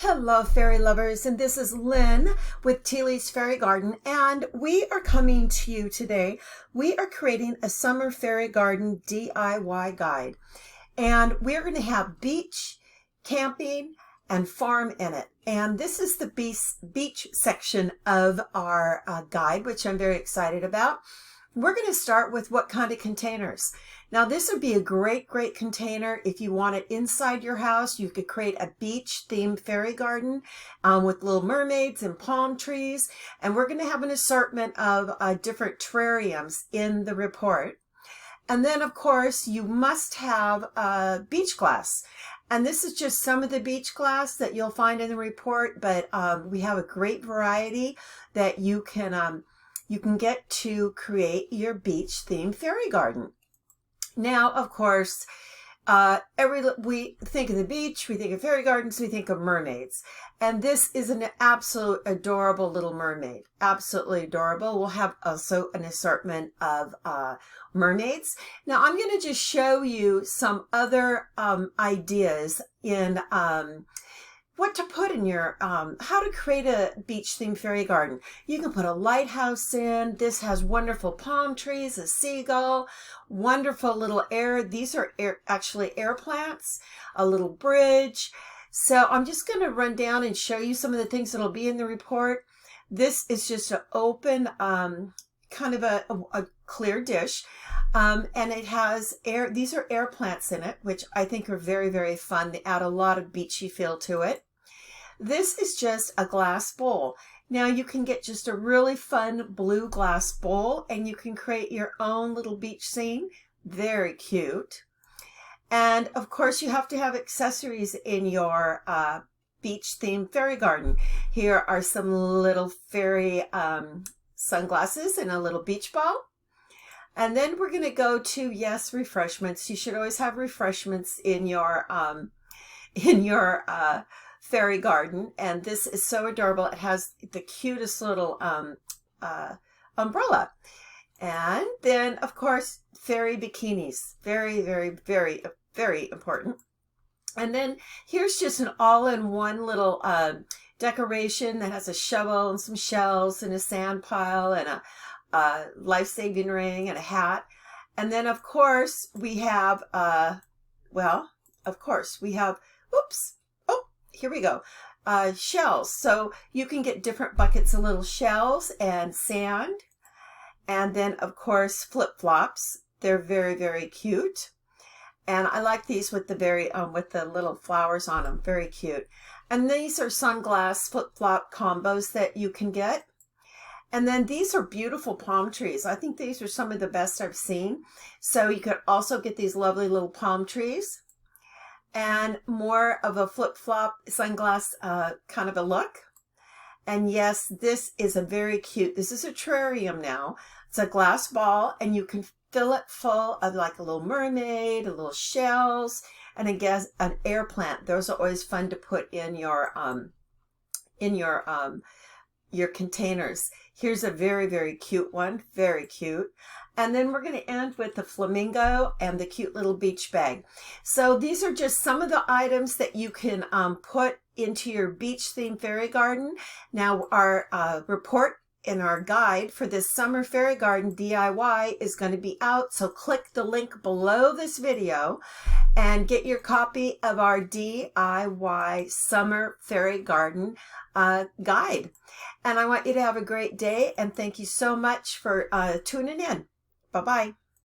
Hello fairy lovers, and this is Lynn with Teelie's Fairy Garden, and we are coming to you today. We are creating a summer fairy garden DIY guide, and we're going to have beach, camping, and farm in it. And this is the beach section of our guide, which I'm very excited about. We're going to start with what kind of containers. Now this would be a great container if you want it inside your house. You could create a beach themed fairy garden with little mermaids and palm trees. And we're going to have an assortment of different terrariums in the report. And then of course you must have beach glass. And this is just some of the beach glass that you'll find in the report, but we have a great variety that you can get to create your beach themed fairy garden. Now, of course, we think of the beach, we think of fairy gardens, we think of mermaids. And this is an absolute adorable little mermaid. Absolutely adorable. We'll have also an assortment of mermaids. Now, I'm going to just show you some other ideas in what to put in your, how to create a beach themed fairy garden. You can put a lighthouse in. This has wonderful palm trees, a seagull, wonderful little these are actually air plants, a little bridge. So I'm just going to run down and show you some of the things that'll be in the report. This is just an open, kind of a clear dish. And it has these are air plants in it, which I think are very fun. They add a lot of beachy feel to it. This is just a glass bowl. Now you can get just a really fun blue glass bowl and you can create your own little beach scene. Very cute. And of course you have to have accessories in your beach themed fairy garden. Here are some little fairy sunglasses and a little beach ball. And then we're going to go to, yes, refreshments. You should always have refreshments in your fairy garden. And this is so adorable. It has the cutest little umbrella. And then, of course, fairy bikinis. Very important. And then here's just an all-in-one little decoration that has a shovel and some shells and a sand pile and a life-saving ring and a hat. And then of course we have oops, oh, here we go, shells. So you can get different buckets of little shells and sand. And then of course flip-flops. They're very cute. And I like these with the with the little flowers on them. Very cute. And these are sunglass flip-flop combos that you can get. And then these are beautiful palm trees. I think these are some of the best I've seen. So you could also get these lovely little palm trees and more of a flip-flop sunglass kind of a look. And yes, this is a very cute, this is a terrarium now. It's a glass ball and you can fill it full of like a little mermaid, a little shells, and I guess an air plant. Those are always fun to put in your containers. Here's a very cute one, very cute. And then we're going to end with the flamingo and the cute little beach bag. So these are just some of the items that you can put into your beach themed fairy garden. Now our report in our guide for this summer fairy garden DIY is going to be out. So click the link below this video and get your copy of our DIY summer fairy garden guide. And I want you to have a great day and thank you so much for tuning in. Bye-bye.